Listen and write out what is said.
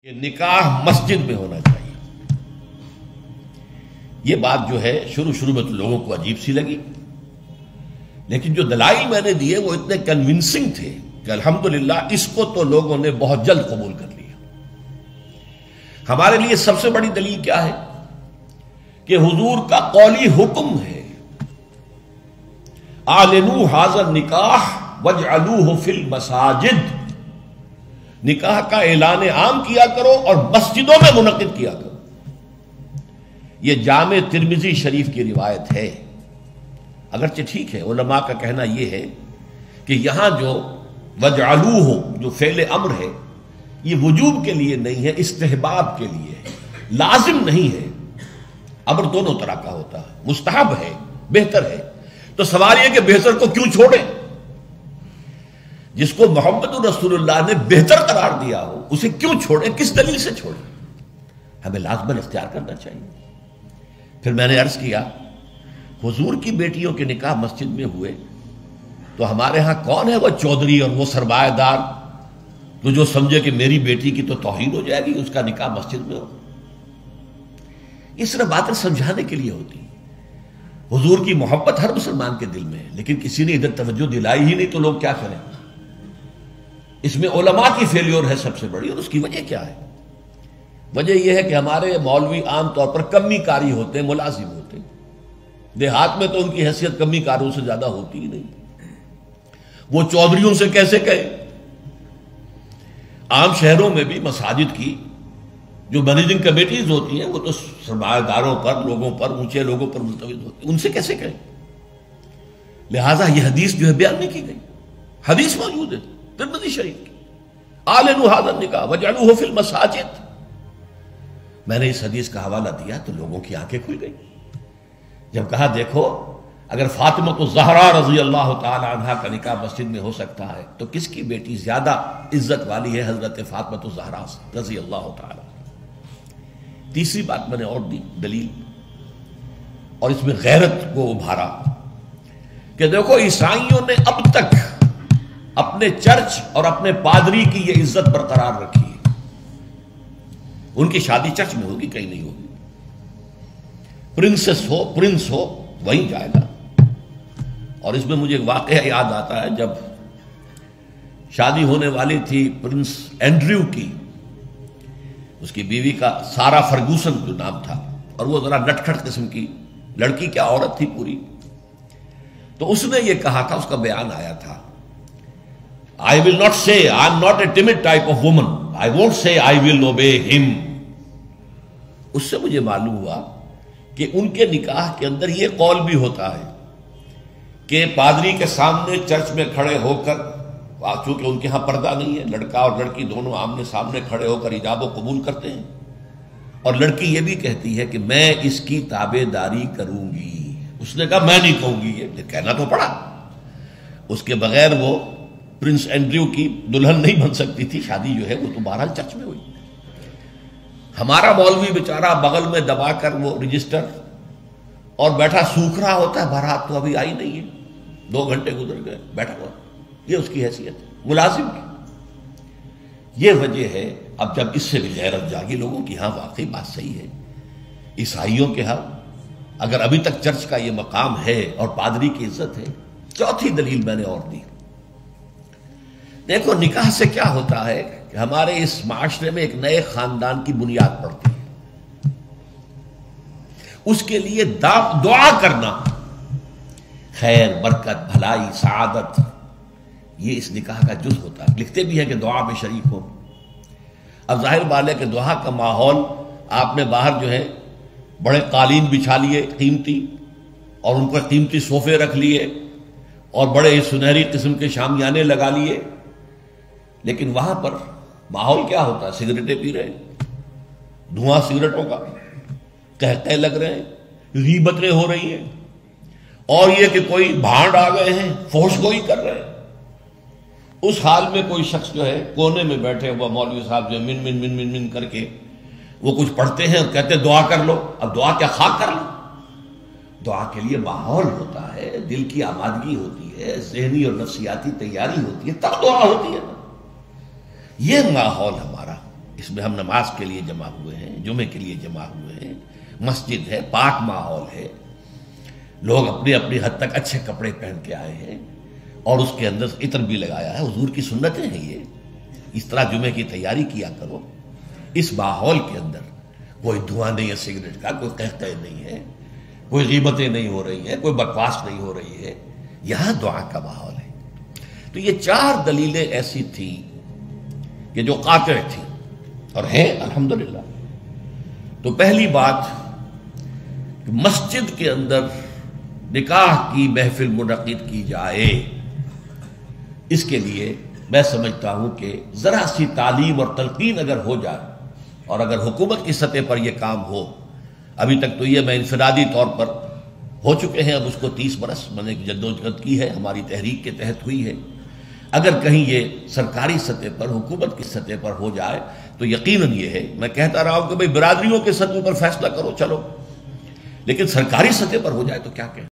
کہ نکاح مسجد میں ہونا چاہیے. یہ بات جو ہے شروع میں تو لوگوں کو عجیب سی لگی، لیکن جو دلائل میں نے دیے وہ اتنے کنونسنگ تھے کہ الحمدللہ اس کو تو لوگوں نے بہت جلد قبول کر لیا. ہمارے لیے سب سے بڑی دلیل کیا ہے کہ حضور کا قولی حکم ہے، اعلنوا ھذا النکاح واجعلوہ فی المساجد، نکاح کا اعلان عام کیا کرو اور مسجدوں میں منعقد کیا کرو. یہ جامع ترمذی شریف کی روایت ہے. اگرچہ ٹھیک ہے، علماء کا کہنا یہ ہے کہ یہاں جو وجعلوہ جو فعل امر ہے یہ وجوب کے لیے نہیں ہے، استحباب کے لیے ہے، لازم نہیں ہے. امر دونوں طرح کا ہوتا ہے، مستحب ہے، بہتر ہے. تو سوال یہ کہ بہتر کو کیوں چھوڑیں؟ جس کو محمد رسول اللہ نے بہتر قرار دیا ہو اسے کیوں چھوڑیں؟ کس دلیل سے چھوڑیں؟ ہمیں لازماً اختیار کرنا چاہیے. پھر میں نے عرض کیا حضور کی بیٹیوں کے نکاح مسجد میں ہوئے تو ہمارے ہاں کون ہے وہ چودھری اور وہ سرمایہ دار تو جو سمجھے کہ میری بیٹی کی تو توہین ہو جائے گی اس کا نکاح مسجد میں ہو؟ اس طرح باتیں سمجھانے کے لیے ہوتی. حضور کی محبت ہر مسلمان کے دل میں ہے، لیکن کسی نے ادھر توجہ دلائی ہی نہیں تو لوگ کیا کریں؟ اس میں علماء کی فیلیور ہے سب سے بڑی. اور اس کی وجہ کیا ہے؟ وجہ یہ ہے کہ ہمارے مولوی عام طور پر کمی کاری ہوتے ہیں، ملازم ہوتے ہیں. دیہات میں تو ان کی حیثیت کمی کاروں سے زیادہ ہوتی ہی نہیں. وہ چودھریوں سے کیسے کہے؟ عام شہروں میں بھی مساجد کی جو مینیجنگ کمیٹیز ہوتی ہیں وہ تو سرمایہ داروں پر، لوگوں پر، اونچے لوگوں پر ملتوی ہوتی ہیں، ان سے کیسے کہیں؟ لہذا یہ حدیث جو ہے بیان نہیں کی گئی. حدیث موجود ہے ترمذی شریف کی، اعلنوا ھذا النکاح واجعلوہ فی المساجد. میں نے اس حدیث کا حوالہ دیا تو لوگوں کی آنکھیں کھل گئی. جب کہا دیکھو اگر فاطمہ الزہرا رضی اللہ تعالی عنہا کا نکاح مسجد میں ہو سکتا ہے تو کس کی بیٹی زیادہ عزت والی ہے حضرت فاطمہ الزہرا رضی اللہ تعالی. تیسری بات میں نے اور دی دلیل، اور اس میں غیرت کو ابھارا کہ دیکھو عیسائیوں نے اب تک اپنے چرچ اور اپنے پادری کی یہ عزت برقرار رکھی ہے. ان کی شادی چرچ میں ہوگی، کہیں نہیں ہوگی. پرنسس ہو، پرنس ہو، وہیں جائے گا. اور اس میں مجھے ایک واقعہ یاد آتا ہے، جب شادی ہونے والی تھی پرنس اینڈریو کی، اس کی بیوی کا سارا فرگوسن جو نام تھا، اور وہ ذرا نٹ کھٹ قسم کی لڑکی، کیا عورت تھی پوری. تو اس نے یہ کہا تھا، اس کا بیان آیا تھا، I will not say, I am not a timid type of woman. I won't say I will obey him. اس سے مجھے معلوم ہوا کہ ان کے نکاح کے اندر یہ قول بھی ہوتا ہے کہ پادری کے سامنے چرچ میں کھڑے ہو کر، چونکہ ان کے ہاں پردہ نہیں ہے، لڑکا اور لڑکی دونوں آمنے سامنے کھڑے ہو کر ایجاب و قبول کرتے ہیں، اور لڑکی یہ بھی کہتی ہے کہ میں اس کی تابع داری کروں گی. اس نے کہا میں نہیں کہوں گی، یہ کہنا تو پڑا. اس کے بغیر وہ پرنس اینڈریو کی دلہن نہیں بن سکتی تھی. شادی جو ہے وہ تو بہرحال چرچ میں ہوئی. ہمارا مولوی بیچارہ بغل میں دبا کر وہ رجسٹر اور بیٹھا سوکھ رہا ہوتا ہے، بھرات تو ابھی آئی نہیں ہے، 2 گھنٹے گزر گئے، بیٹھا ہوا. یہ اس کی حیثیت ہے ملازم کی. یہ وجہ ہے. اب جب اس سے بھی غیرت جاگی لوگوں کی، ہاں واقعی بات صحیح ہے، عیسائیوں کے ہاں اگر ابھی تک چرچ کا یہ مقام ہے اور پادری کی عزت ہے. چوتھی دلیل میں نے اور دی. دیکھو نکاح سے کیا ہوتا ہے کہ ہمارے اس معاشرے میں ایک نئے خاندان کی بنیاد پڑتی ہے. اس کے لیے دعا کرنا، خیر، برکت، بھلائی، سعادت، یہ اس نکاح کا جز ہوتا ہے. لکھتے بھی ہیں کہ دعا میں شریک ہو. اب ظاہر بات ہے کہ دعا کا ماحول آپ نے باہر جو ہے بڑے قالین بچھا لیے قیمتی، اور ان پر قیمتی صوفے رکھ لیے اور بڑے سنہری قسم کے شامیانے لگا لیے، لیکن وہاں پر ماحول کیا ہوتا ہے؟ سگریٹیں پی رہے ہیں، دھواں سگریٹوں کا، قہقہے لگ رہے ہیں، غیبتیں ہو رہی ہیں، اور یہ کہ کوئی بھانڈ آ گئے ہیں، فحش گوئی کر رہے ہیں. اس حال میں کوئی شخص جو ہے کونے میں بیٹھے ہوا مولوی صاحب جو من من من من من کر کے وہ کچھ پڑھتے ہیں اور کہتے ہیں دعا کر لو. اب دعا کیا خاک کر لو؟ دعا کے لیے ماحول ہوتا ہے، دل کی آمادگی ہوتی ہے، ذہنی اور نفسیاتی تیاری ہوتی ہے، تب دعا ہوتی ہے. یہ ماحول ہمارا اس میں ہم نماز کے لیے جمع ہوئے ہیں، جمعے کے لیے جمع ہوئے ہیں، مسجد ہے، پاک ماحول ہے، لوگ اپنی اپنی حد تک اچھے کپڑے پہن کے آئے ہیں اور اس کے اندر عطر بھی لگایا ہے، حضور کی سنتیں ہیں یہ، اس طرح جمعے کی تیاری کیا کرو۔ اس ماحول کے اندر کوئی دھواں نہیں ہے سگریٹ کا، کوئی قہقہ نہیں ہے، کوئی غیبتیں نہیں ہو رہی ہیں، کوئی بکواس نہیں ہو رہی ہے، یہاں دعا کا ماحول ہے۔ تو یہ 4 دلیلیں ایسی تھیں کہ جو قاطع تھیں اور ہیں الحمدللہ۔ تو پہلی بات کہ مسجد کے اندر نکاح کی محفل منعقد کی جائے، اس کے لیے میں سمجھتا ہوں کہ ذرا سی تعلیم اور تلقین اگر ہو جائے اور اگر حکومت کی سطح پر یہ کام ہو، ابھی تک تو یہ میں انفرادی طور پر ہو چکے ہیں، اب اس کو 30 برس میں نے جدوجہد کی ہے، ہماری تحریک کے تحت ہوئی ہے، اگر کہیں یہ سرکاری سطح پر حکومت کی سطح پر ہو جائے تو یقیناً یہ ہے، میں کہتا رہا ہوں کہ بھئی برادریوں کے سطح پر فیصلہ کرو چلو، لیکن سرکاری سطح پر ہو جائے تو کیا کہیں۔